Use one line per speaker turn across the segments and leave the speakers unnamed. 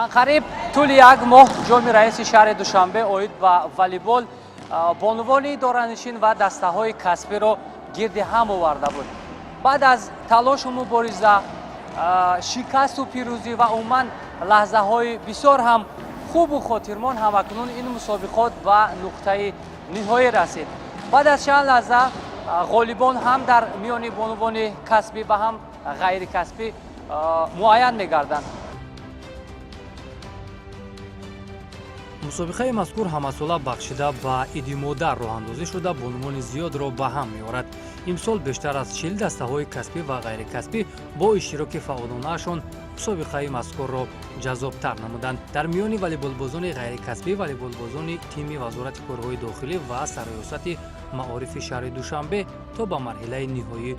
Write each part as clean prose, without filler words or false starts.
анқариб тӯли як моҳ ҷоми раиси шаҳри душанбе оид ба волейбол бонувони доранишин ва дастаҳои касбиро гирди ҳам оварда буд. баъд аз талошу мубориза, шикасту пирӯзӣ ва умуман лаҳзаҳои бисёр ҳам хубу хотирмон, ҳамакнун ин мусобиқот ба нуқтаи ниҳоӣ расид. баъд аз чанд лаҳза ғолибон ҳам дар миёни бонувони касбӣ ва ҳам ғайрикасбӣ муайян мегарданд.
мусобиқаи мазкур ҳамасола бахшида ба идимода роҳандозӣ шуда бонувони зиёдро ба ҳам меорад. имсол бештар аз 40 дастаҳои касбӣ ва ғайрикасбӣ бо иштироки фаъолонаашон мусобиқаи мазкурро ҷаззобтар намуданд. дар миёни волейболбозони ғайрикасбӣ, волейболбозони тими вазорати корҳои дохилӣ ва сароёсати маорифи шаҳри душанбе то ба марҳилаи ниҳоӣ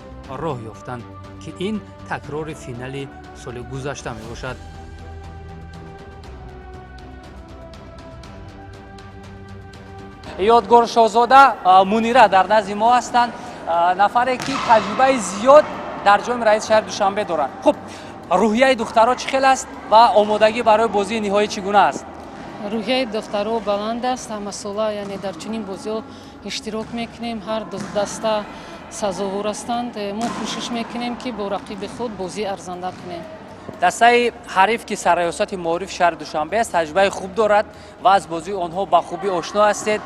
роҳ ёфтанд, ки ин такрори финали соли гузашта мебошад.
ёдгор шоҳзода мунира дар назди мо ҳастанд, нафаре ки таҷрибаи зиёд дар ҷоми раиси шаҳри душанбе доранд. хуб, рӯҳияи духтаро чӣ хел аст ва омодагӣ барои бозии ниҳоӣ чӣ гуна аст?
рӯҳияи духтаро баланд аст. ҳамасола яъне дар чунин бозиҳо иштирок мекунем. ҳар даста сазовор ҳастанд. мо кӯшиш мекунем ки бо рақиби худ бозӣ арзанда кунем.
дастаи ҳариф ки сароёсати маорифи шаҳри душанбе аст, таҷрибаи хуб дорад ва аз бозии онҳо ба хубӣ ошно ҳастед.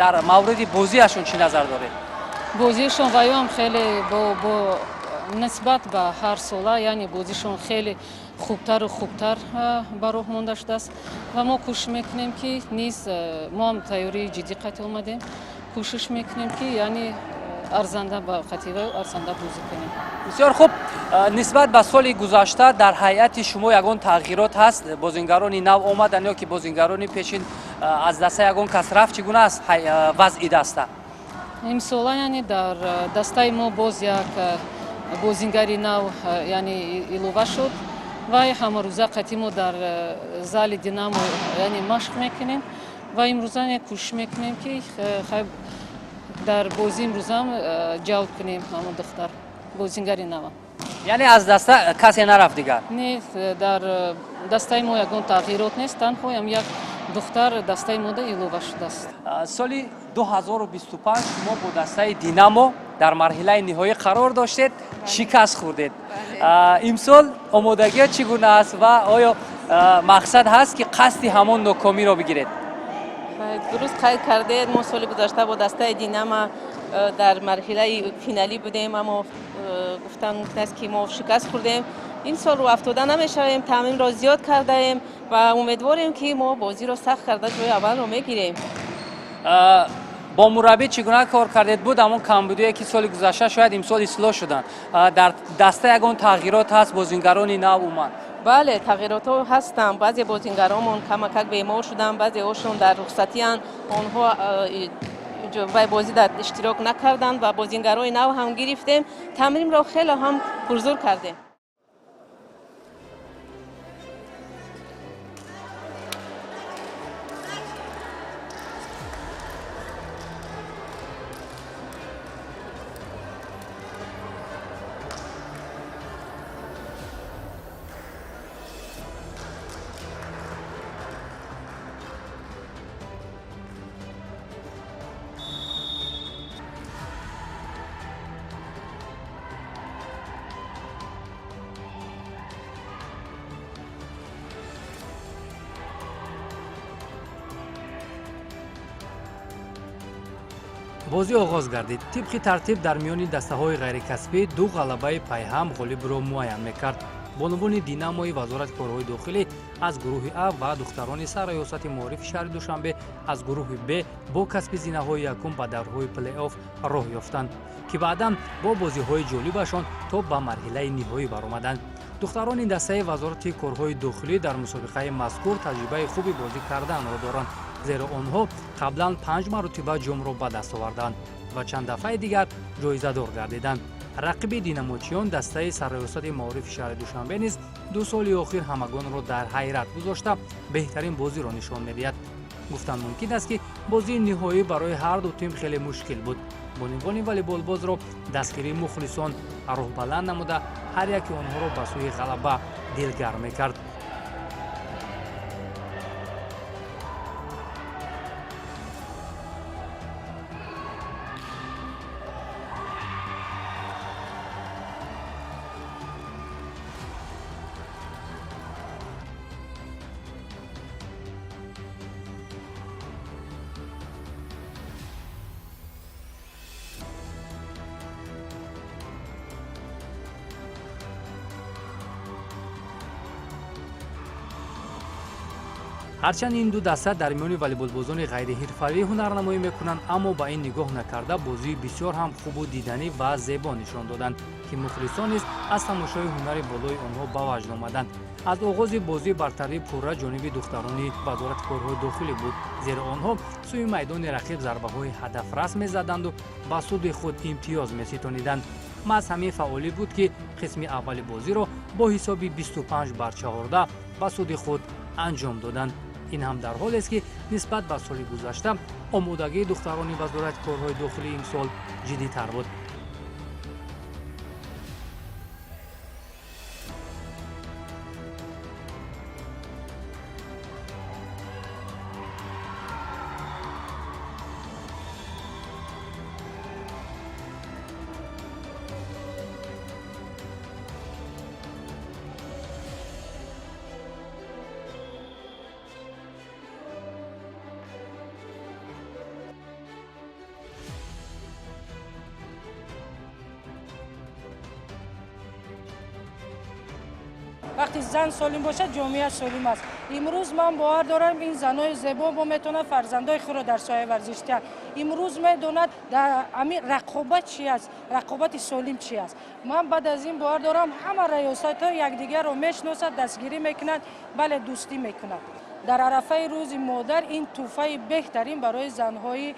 дар мавриди бозиашон чӣ назар доред?
бозиашон ваёам хеле бо нисбат ба ҳар сола, яъне бозишон хеле хубтару хубтар ба роҳ монда шудааст ва мо кӯшиш мекунем ки низ мо ҳам тайёрии ҷиддӣ қайд омадем. кӯшиш мекунем ки яъне арзанда ба қативаю арзанда бозӣ кунем.
бисёр хуб. нисбат ба соли гузашта дар ҳайати шумо ягон тағйирот ҳаст? бозингарони нав омадан ё ки бозингарони пешин аз даста ягон кас рафт? Чӣ гуна аст вазъи даста?
имсола яъне дар дастаи мо боз як бозингари нав яъне илова шуд. вай ҳамарӯза қати мо дар зали динамо яъне машқ мекунем ва имрӯза кӯшиш мекунем ки дар бозии имрӯзам ҷалб кунем ҳамон духтар бозингари нава.
яъне аз даста касе нарафт дигар? Не,
дар дастаи мо ягон тағйирот нест, танҳо як духтар дастаи мода илова шудааст.
соли 2025 шумо бо дастаи динамо дар марҳилаи ниҳоӣ қарор доштед, шикаст хӯрдед. имсол омодагиё чӣ гуна аст ва оё мақсад ҳаст ки қасди ҳамон нокомиро бигиред?
дуруст қайд кардед. мо соли гузашта бо дастаи динамо дар марҳилаи финалӣ будем, аммо гуфтан мумкин аст ки мо шикаст хӯрдем. ин сол рӯ афтода намешавем, таъминро зиёд кардаем ва умедворем ки мо бозиро сахт карда ҷои аввалро мегирем.
бо мураббӣ чӣ гуна кор кардед буд? ҳамон камбудие ки соли гузашта шояд имсол ислоҳ шуданд. дар даста ягон тағйирот ҳаст? бозингарони нав умуман?
бале, тағйиротҳо ҳастанд. баъзе бозингаронмон камакак бемор шуданд, баъзеҳошон дар рухсатиянд, онҳо вай бозӣ дар иштирок накарданд ва бозингарони нав ҳам гирифтем. тамринро хеле ҳам пурзур кардем.
бозӣ оғоз гардид. тибқи тартиб дар миёни дастаҳои ғайрикасбӣ ду ғалабаи пайҳам ғолибро муайян мекард. бонувони динамои вазорати корҳои дохилӣ аз гурӯҳи А ва духтарони сароёсати маорифи шаҳри душанбе аз гурӯҳи Б бо касби зинаҳои якум ба даврҳои плей-офф роҳ ёфтанд, ки баъдан бо бозиҳои ҷолибашон то ба марҳилаи ниҳоӣ баромаданд. духтарони дастаи вазорати корҳои дохилӣ дар мусобиқаи мазкур таҷрибаи хуби бозӣ карданро доранд, зеро онҳо қаблан 5 маротиба ҷомро ба даст оварданд ва чанд дафъаи дигар ҷоизадор гардиданд. рақиби динамочиён дастаи сароёсати маорифи шаҳри душанбе низ ду соли охир ҳамагонро дар ҳайрат гузошта беҳтарин бозиро нишон медиҳад. гуфтан мумкин аст ки бозии ниҳоӣ барои ҳарду тим хеле мушкил буд. бонивони волейболбозро дастгирии мухлисон роҳбаланд намуда ҳар яки онҳоро ба сӯи ғалаба дилгар мекард. ҳарчанд ин ду даста дар миёни волейболбозони ғайриҳирфавӣ ҳунарнамоӣ мекунанд, аммо ба ин нигоҳ накарда бозии бисёр ҳам хубу диданӣ ва зебо нишон доданд, ки мухлисон низ аз тамошои ҳунари болои онҳо ба ваҷд омаданд. аз оғози бозӣ бартарии пурра ҷониби духтарони вазорати корҳои дохилӣ буд, зеро онҳо сӯи майдони рақиб зарбаҳои ҳадафрас мезаданду ба суди худ имтиёз меситониданд. маҳз ҳамин фаъолӣ буд ки қисми аввали бозиро бо ҳисоби 25-14 ба суди худ анҷом доданд. ин ҳам дар ҳолест ки нисбат ба соли гузашта омодагии духтарони вазорати корҳои дохилӣ имсол ҷиддитар буд.
وقتی زن سالم باشه جامعه سالم است. امروز من باور دارم این زنای زیبا با میتونه فرزندای خود را در سایه ورزش دهند. امروز میدوند در همین رقابت چی است، رقابت سالم چی است. من بعد از این باور دارم همه ریاست‌ها یکدیگر را میشناسند، دستگیری میکنند، بله دوستی میکنند. در عرفه روز مادر این تحفه بهترین برای زنهای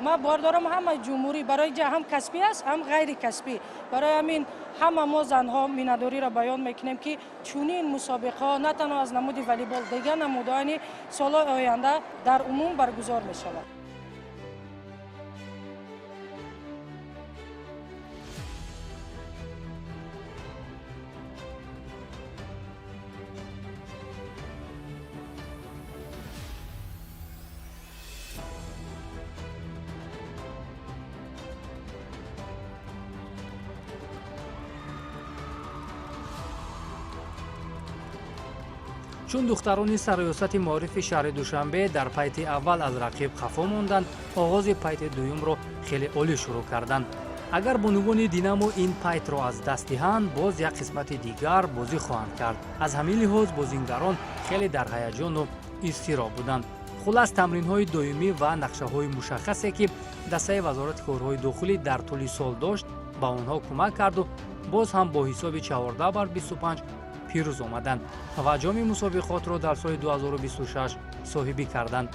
ما باور دارم همه جمهوری برای هم کسبی است هم غیر کسبی. برای همین همه ما زنها مینداری را بیان میکنیم که چنین مسابقه ها نه تنها از نمود والیبال دیگر نمودانی سالهای آینده در عموم برگزار می شود.
чун духтарони сарёсати маорифи шаҳри душанбе дар пайти аввал аз рақиб хафо монданд, оғози пайти дуюмро хеле олӣ шурӯъ карданд. агар бонувони динамо ин пайтро аз даст диҳанд, боз як қисмати дигар бозӣ хоҳанд кард. аз ҳамин лиҳоз бозингарон хеле дар ҳаяҷону изтироб буданд. хулас тамринҳои доимӣ ва нақшаҳои мушаххасе ки дастаи вазорати корҳои дохилӣ дар тӯли сол дошт, ба онҳо кӯмак карду боз ҳам бо ҳисоби 14-25 пирӯз омаданд ва ҷоми мусобиқотро дар соли 2026 соҳибӣ карданд.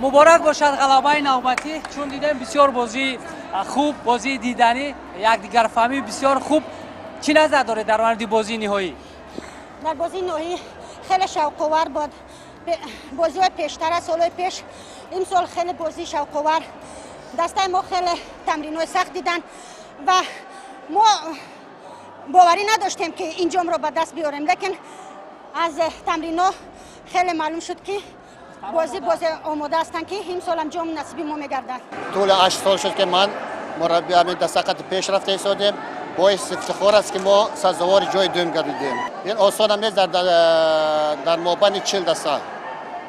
муборак бошад ғалабаи навбатӣ, чун дидем бисёр бозии хуб, бозии диданӣ, якдигарфаҳмӣ бисёр хуб. чӣ назар доред дар мавриди бозии ниҳоӣ?
дар бозии ниҳоӣ хеле шавқовар буд. бозиҳои пештар аз солҳои пеш имсол хеле бозии шавқовар. дастаи мо хеле тамринҳои сахт диданд ва мо боварӣ надоштем ки инҷомро ба даст биёрем, лекин аз тамринҳо хеле маълум шуд ки бози омода ҳастанд ки имсол ҳам ҷом насиби мо мегардад.
طول 8 سال شد که من مربی همین دستقط پیشرفت ایستادیم. باعث افتخار است که ما سزاوار جای دوم گردیدیم. این آسان هم نیست در مابین 40 دسته.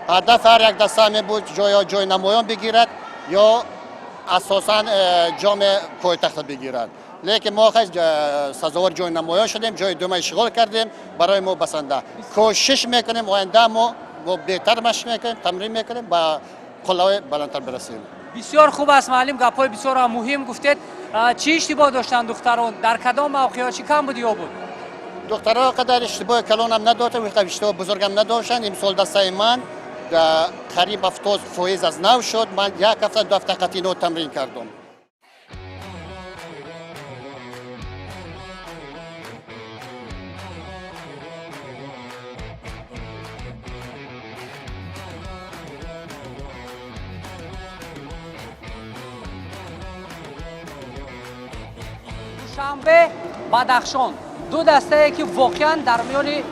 هدف هر یک دسته می بود جای نمایان بگیرد یا اساساً جام پایتخت بگیرد. لیکن ما خیلی سزاوار جای نمایان شدیم، جای دوم اشغال کردیم، برای ما بسنده. کوشش میکنیم آینده ما بهتر مشق میکنیم، تمرین میکنیم با قله‌های بلندتر برسیم.
بسیار خوب است معلم، گپ‌های بسیار مهم گفتید. چی اشتباه داشتن دختران؟ در کدام موقعیت چی کم بود یا بود؟
دخترها قدر اشتباه کلان هم نداشتن و اشتباه بزرگ هم نداشتن. امسال دسته من قریب 70 فایز از نو شد. من یک هفته 2 هفته قطعی نو تمرین کردم.
душанбе бадахшон ду дастае ки воқеан дар миёни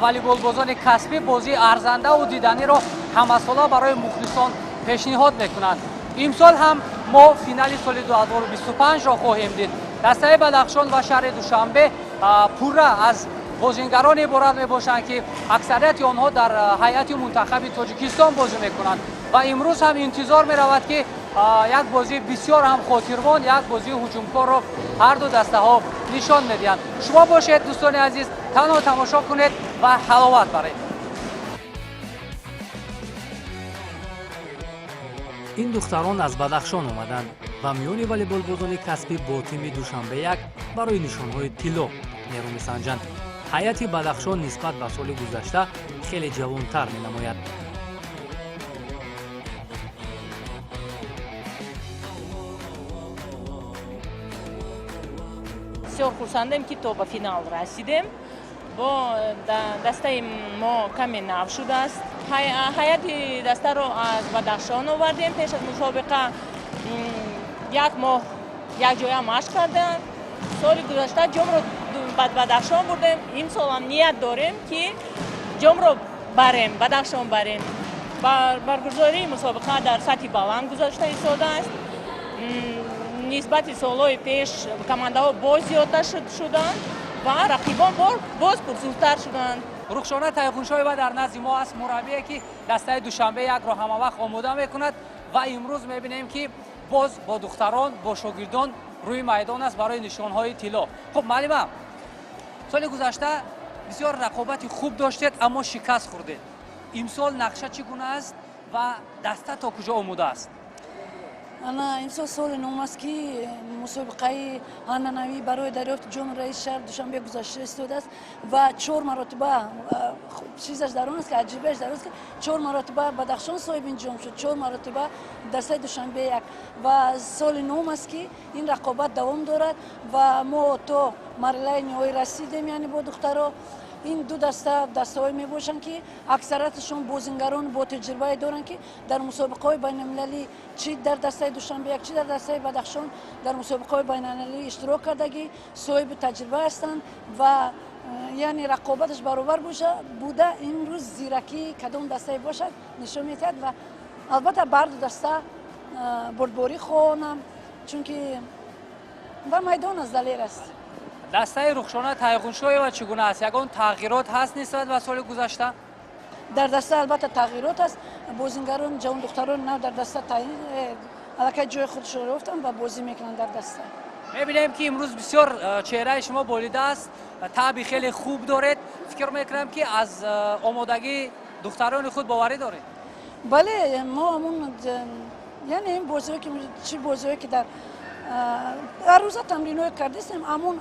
волейболбозони касбӣ бозии арзандаву диданиро ҳамасола барои мухлисон пешниҳод мекунанд. имсол ҳам мо финали соли 2025ро хоҳем дид. дастаи бадахшон ва шаҳри душанбе пурра аз бозингарон иборат мебошанд ки аксарияти онҳо дар ҳайати мунтахаби тоҷикистон бозӣ мекунанд ва имрӯз ҳам интизор меравад ки як бозии бисёр ҳам хотирмон, як бозии ҳуҷумкорро ҳар ду дастаҳо нишон медиҳанд. шумо бошед дӯстони азиз, танҳо тамошо кунед ва ҳаловат баред.
ин духтарон аз бадахшон омаданд ва миёни волейболбозони касбӣ бо тими душанбе як барои нишонҳои тилло нерӯ месанҷанд. ҳайати бадахшон нисбат ба соли гузашта хеле ҷавонтар менамояд.
бисёр хурсандем ки то ба финал расидем. бо дастаи мо каме нав шудааст. ҳайати дастаро аз бадахшон овардем. пеш аз мусобиқа як моҳ як ҷоя машқ кардем. соли гузашта ҷомро ба бадахшон бурдем. имсолам ният дорем ки ҷомро барем, бадахшон барем. баргузории мусобиқа дар сатҳи баланд гузашта истодааст. нисбати солҳои пеш командаҳо боз зиёдтар шуданд ва рақибон боз пурсӯзтар шуданд.
рухшона тайғуншоева дар назди мо аст, мураббие ки дастаи душанбе якро ҳамавақт омода мекунад ва имрӯз мебинем ки боз бо духтарон, бо шогирдон рӯи майдон аст барои нишонҳои тилло. хуб маълима, соли гузашта бисёр рақобати хуб доштед, аммо шикаст хӯрдед. имсол нақша чӣ гуна аст ва даста то куҷо омода аст?
ана имсол соли нум аст ки мусобиқаи анъанавӣ барои дарёфти ҷоми раиси шаҳр душанбе гузашта истодааст ва 4 маротиба чизаш дар он аст ки аҷибаш дар он аст ки 4 маротиба бадахшон соҳиби ҷом шуд, 4 маротиба дастаи душанбе як ва соли нум аст ки ин рақобат давом дорад ва мо то марҳилаи ниҳоӣ расидем, яъне бо духтаро. ин ду дастаҳое мебошанд ки аксарияташон бозингарон бо таҷрибае доранд ки дар мусобиқаҳои байналмилалӣ чӣ дар дастаи душанбе як чӣ дар дастаи бадахшон дар мусобиқаҳои байналмилалӣ иштирок кардагӣ соҳиби таҷриба ҳастанд ва яъне рақобаташ баробар буда имрӯз зиракӣ кадом дастае бошад нишон медиҳад ва албатта бар ду даста бурдборӣ хоҳонам, чунки ва майдон аз далер аст.
дастаи рухшона тайғуншоева чӣ гуна аст? ягон тағйирот ҳаст нисбат ба соли гузашта?
дар даста албатта тағйирот аст. бозингарон ҷавондухтарони нав дар даста аллакай ҷои худашро ёфтанд ва бозӣ мекунанд дар даста.
мебинем ки имрӯз бисёр чеҳраи шумо болида аст, таъби хеле хуб доред. фикр мекунам ки аз омодагии духтарони худ боварӣ доред.
бале, мо ҳамун яъне ин бозиҳое ки чӣ бозиҳое ки дар арӯза тамриноҳое кардистем, ҳамун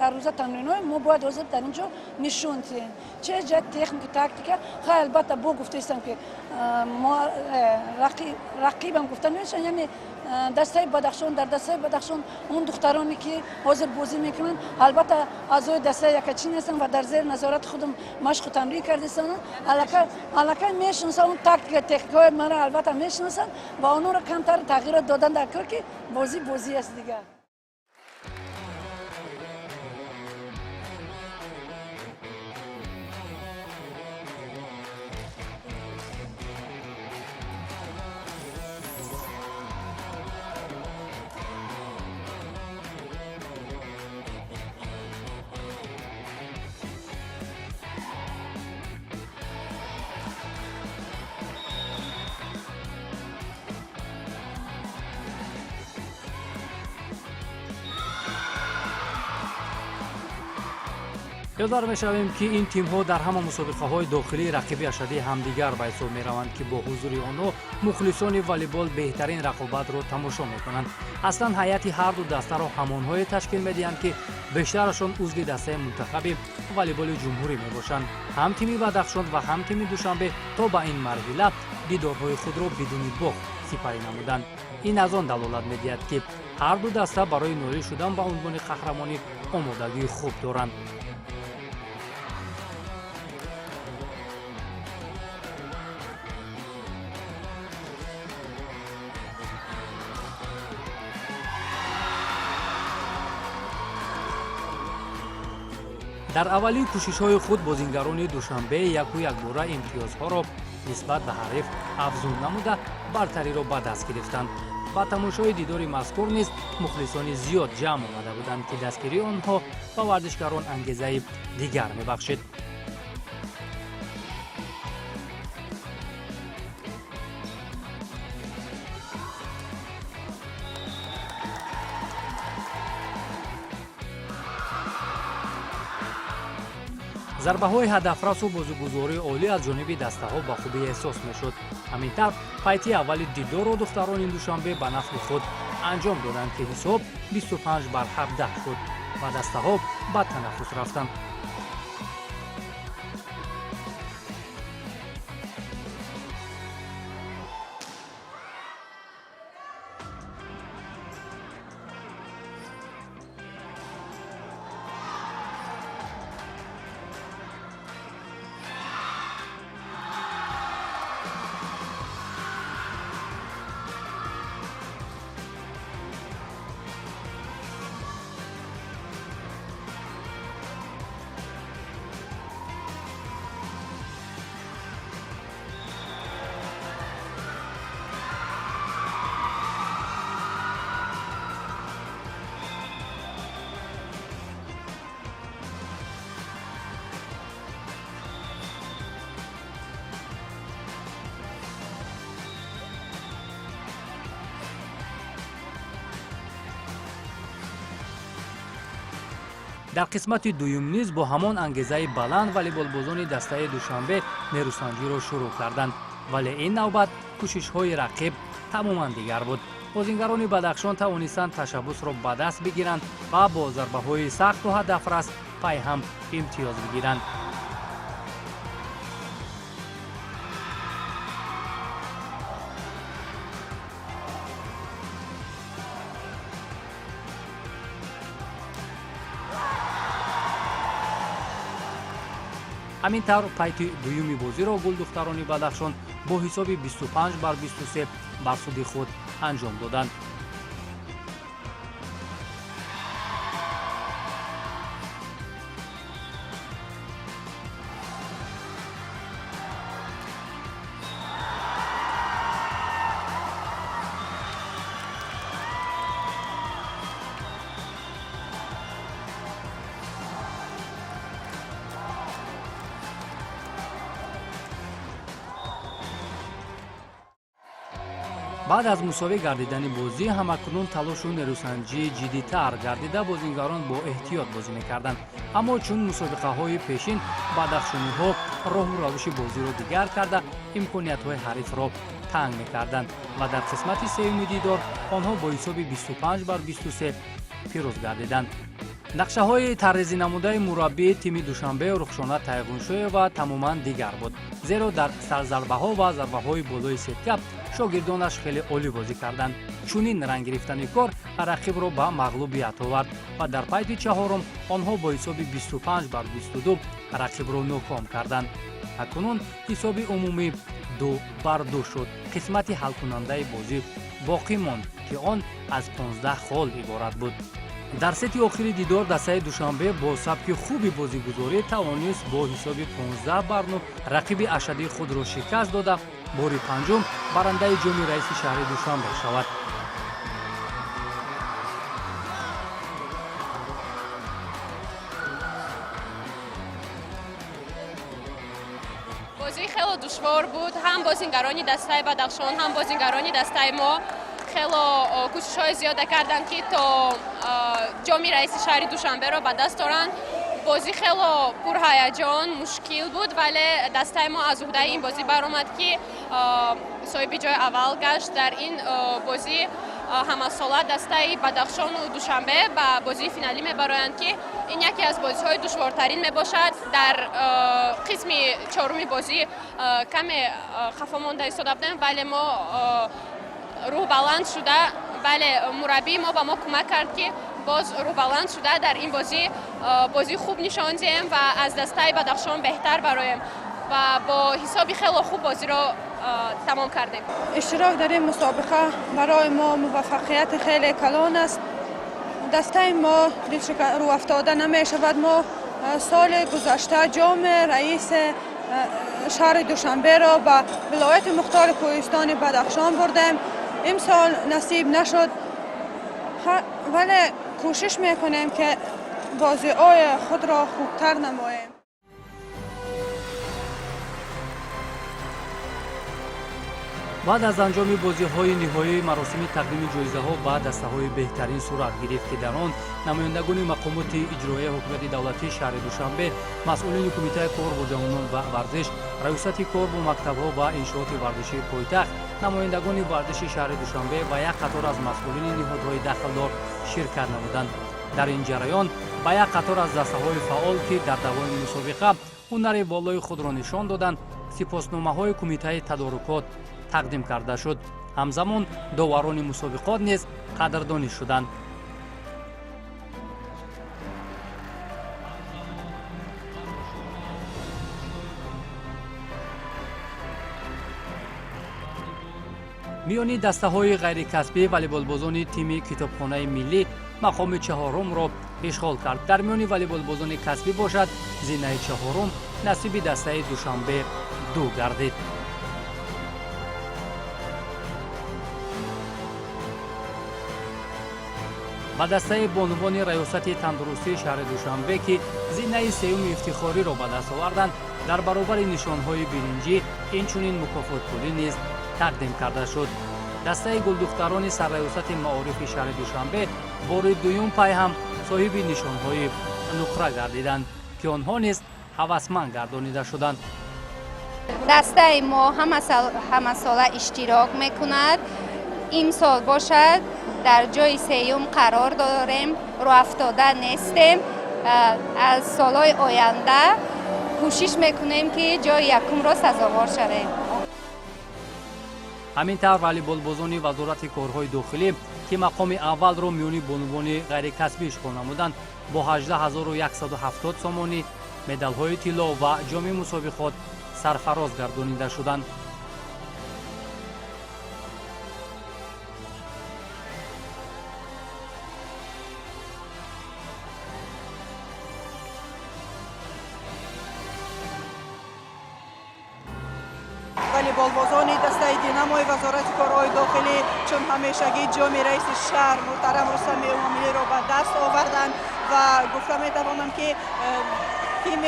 арӯза тамриноҳое мо бояд ҳозир дар ин ҷо нишон диҳем. Чӣ аз ҷиҳати техника, тактика, хай албатта бо гуфтаистам ки рақибам гуфта мешавад, яъне дастаи бадахшон, дар дастаи бадахшон он духтароне ки ҳозир бозӣ мекунанд, албатта аъзои дастаи якачин ҳастанд ва дар зери назорати худам машқу тамрин кардистанд. аллакай мешиносанд, он тактика, техникаҳои мара албатта мешиносанд ва онҳоро камтар тағйирот додан дар кор ки бозӣ аст дигар.
ёдор мешавем ки ин тимҳо дар ҳама мусобиқаҳои дохилӣ рақиби ашадии ҳамдигар ба ҳисоб мераванд ки бо ҳузури онҳо мухлисони волейбол беҳтарин рақобатро тамошо мекунанд. аслан ҳайати ҳар ду дастаро ҳамонҳое ташкил медиҳанд ки бештарашон узви дастаи мунтахаби волейболи ҷумҳурӣ мебошанд. ҳам тими бадахшон ва ҳам тими душанбе то ба ин марҳила дидорҳои худро бидуни бох сипарӣ намуданд. ин аз он далолат медиҳад ки ҳар ду даста барои ноил шудан ба унвони қаҳрамонӣ омодагии хуб доранд. дар аввалии кӯшишҳои худ бозингарони душанбе яку якбора имтиёзҳоро нисбат ба ҳариф афзун намуда бартариро ба даст гирифтанд. ба тамошои дидори мазкур низ мухлисони зиёд ҷамъ омада буданд ки дастгирии онҳо ба варзишгарон ангезаи дигар мебахшид. зарбаҳои ҳадафрасу бозугузории олӣ аз ҷониби дастаҳо ба хубӣ эҳсос мешуд. ҳамин тавр пайти аввали дидорро духтарони душанбе ба нафъи худ анҷом доданд ки ҳисоб 25-17 шуд ва дастаҳо ба танаффус рафтанд. дар қисмати дуюм низ бо ҳамон ангезаи баланд волейболбозони дастаи душанбе нерӯсанҷиро шурӯъ карданд, вале ин навбат кӯшишҳои рақиб тамоман дигар буд. бозингарони Бадахшон тавонистанд ташаббусро ба даст бигиранд ва бо зарбаҳои сахту ҳадафрас пай ҳам имтиёз бигиранд. ҳамин тавр пайти дуюми бозиро гулдухтарони Бадахшон бо ҳисоби 25-23 бар суди худ анҷом доданд. баъд аз мусовӣ гардидани бозӣ ҳамакунун талошу нерӯсанҷӣ ҷиддитар гардида бозингарон бо эҳтиёт бозӣ мекарданд. аммо чун мусобиқаҳои пешин бадахшониҳо роҳу равиши бозиро дигар карда имкониятҳои ҳарифро танг мекарданд ва дар қисмати сеюми дидор онҳо бо ҳисоби 25-23 пирӯз гардиданд. нақшаҳои таррезинамудаи мураббии тими душанбе рухшона тайғуншоева тамоман дигар буд, зеро дар сарзарбаҳо ва зарбаҳои болои сетка шогирдонаш хеле олӣ бозӣ карданд. чунин ранггирифтани кор рақибро ба мағлубият овард ва дар пайти чаҳорум онҳо бо ҳисоби 25-22 рақибро ноком карданд. акнун ҳисоби умумӣ 2-2 шуд. қисмати ҳалкунандаи бозӣ боқӣ монд ки он аз 15 хол иборат буд. дар сети охири дидор дастаи душанбе бо сабки хуби бозигузорӣ тавонист бо ҳисоби 15-9 рақиби ашадии худро шикаст дода бори панҷум барандаи ҷоми раиси шаҳри Душанбе шавад.
бозӣ хело душвор буд. ҳам бозингарони дастаи Бадахшон, ҳам бозингарони дастаи мо хело кӯшишҳои зиёда карданд ки то ҷоми раиси шаҳри Душанберо ба даст оранд. бозӣ хело пурҳаяҷон, мушкил буд, вале дастаи мо аз уҳдаи ин бозӣ баромад ки соҳиби ҷои аввал гашт. дар ин бозӣ ҳамасола дастаи Бадахшону Душанбе ба бозии финалӣ мебароянд ки ин яке аз бозиҳои душвортарин мебошад. дар қисми чоруми бозӣ каме хафо монда истода будем, вале мо рӯҳбаланд шуда, бале мураббии мо ба мо кӯмак кард ки боз рӯҳбаланд шуда дар ин бозӣ хуб нишон диҳем ва аз дастаи Бадахшон беҳтар бароем ва бо ҳисоби хело хуб бозиро тамом кардем.
иштирок дар ин мусобиқа барои мо муваффақияти хеле калон аст. дастаи мо рӯафтода намешавад. мо
سال گذشته جام رئیس شهر دوشنبه را به ولایت مختار کوهستان بدخشان بردیم. امسال نصیب نشد، ولی کوشش میکنیم که بازی‌های خود را خوبتر نماییم.
بعد از انجام بازی‌های نهایی مراسم تقدیم جایزه‌ها با دسته‌های بهترین صورت گرفت که در آن نمایندگان مقامات اجرایی حکومت دولتی شهر دوشنبه، مسئولین کمیته کار با جوانان و ورزش، ریاست کار با مکتب‌ها و انشاءات ورزشی پایتخت، نمایندگان ورزش شهر دوشنبه و یک قطار از مسئولین نهادهای داخلدار شرکت نمودند. در این جریان با یک قطار از دسته‌های فعال که در دوام مسابقه هنر والای خود را نشان دادند، سپاسنامه‌های کمیته تدارکات تقدیم کرده شد. همزمان داوران مسابقات نیز قدردانی شدند. میانی دسته‌های غیرکسبی والیبالبازان تیم کتابخانه ملی مقام چهارم را اشغال کرد. در میان والیبالبازان کسبی باشد زینه چهارم نصیب دسته دوشنبه 2 گردید. با دسته بانوان ریاست تندرستی شهر دوشنبه که زینه سوم افتخاری را به دست آوردند، در برابر نشانهای برنجی اینچنین مکافات پولی نیز تقدیم کرده شد. دسته گلدختران سرریاست معارف شهر دوشنبه بار دوم پای هم صاحب نشانهای نقره گردیدند که آنها نیز هوسمند گردانیده شدند.
دسته ما همه ساله اشتراک میکند. این سال باشد در جای سوم قرار داریم، رو افتاده نیستیم. از سالهای آینده کوشش میکنیم که جای یکم را سزاوار شویم.
همینطور والیبالبازان وزارت کارهای داخلی که مقام اول را میان بانوان غیرکسبی اشغال نمودند با 18170 سامانی مدال‌های طلا و جام مسابقات سرفراز گردانیده شدند.
والیبالبازان دسته دیناموی وزارت کارهای داخلی چون همیشگی جام رئیس شهر محترم رستم امامی را به دست آوردند و گفته می‌توانم که تیم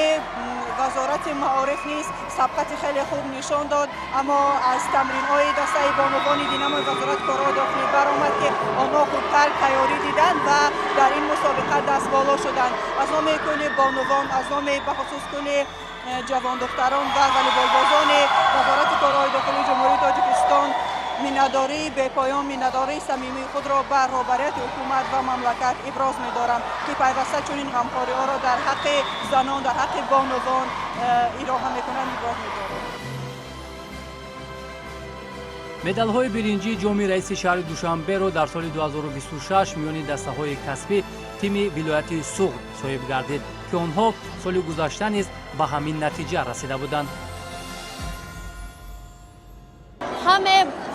وزارت معارف نیز سبقت خیلی خوب نشان داد، اما از تمرین‌های دسته بانوان دیناموی وزارت کارهای داخلی برآمد که آنها خوبتر تیاری دیدند و در این مسابقه دست بالا شدند. از نام کل بانوان، از نام بخصوص کل جوان دختران و والیبالبازان وزارت کارهای داخلی جمهوری تاجیکستان میانه‌داری به پایان میانه‌داری صمیمی خود را بر رهبریت حکومت و مملکت ابراز می‌دارم که پیوسته چنین غمخوری‌ها را در حق زنان، در حق بانوان اراده می‌کنند، ابراز می‌دارم.
مدال‌های برنجی جام رئیس شهر دوشنبه را در سال 2026 میان دسته‌های کسبی تیم ولایت سوغد صاحب گردید که آنها سال گذشته نیز به همین نتیجه رسیده بودند.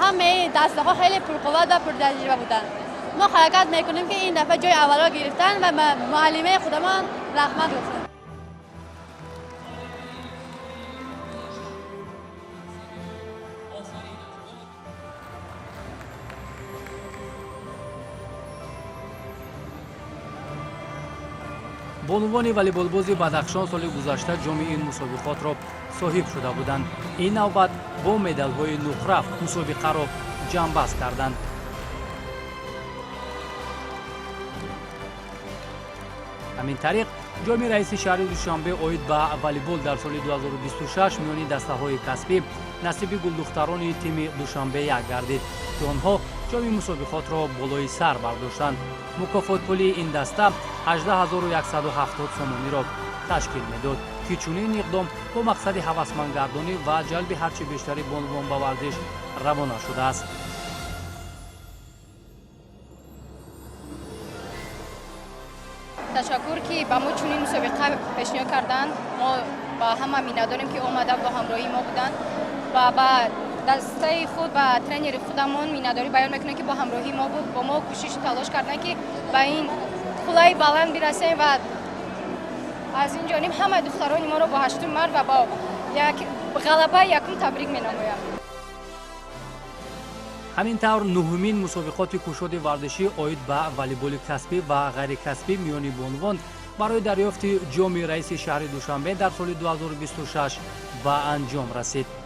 همه دسته ها خیلی پرقوت و پرتجربه بودند. ما حرکت میکنیم که این دفعه جای اولا گرفتن و معلمه خودمان رحمت گفتن.
بانوان والیبالبازی بدخشان سال گذشته جام این مسابقات را صاحب شده بودند. این نوبت با مدال‌های نقره مسابقه را جنببست کردند. همین طریق جام رئیس شهر دوشنبه اوید به والیبال در سال 2026 میان دسته‌های کسبی نصیب گلدختران تیم دوشنبه یک گردید که آنها جام مسابقات را بالای سر برداشتند. مکافات پولی این دسته 18170 سامانی را تشکیل میداد که چنین اقدام با مقصد هوسمندگردانی و جلب هرچه بیشتری بانوان به ورزش روانه شده است.
تشکر که با ما چنین مسابقه پیشنهاد کردند. ما با همه می‌دانیم که اومدن با همراهی ما بودند و با دسته خود و ترینر خودمون می‌داری بیان میکنه که با همراهی ما بود، با ما کوشش تلاش کردن که به این پلای بلند برسیم و از این جانب همه دختران ما رو با 8 مرد و با یک غلبه یکم تبریک می‌نمایم.
همین طور نهمین مسابقات کشاد ورزشی اوید به والیبال کسبی و غیر کسبی میان بانوان برای دریافت جام رئیس شهر دوشنبه در سال 2026 به انجام رسید.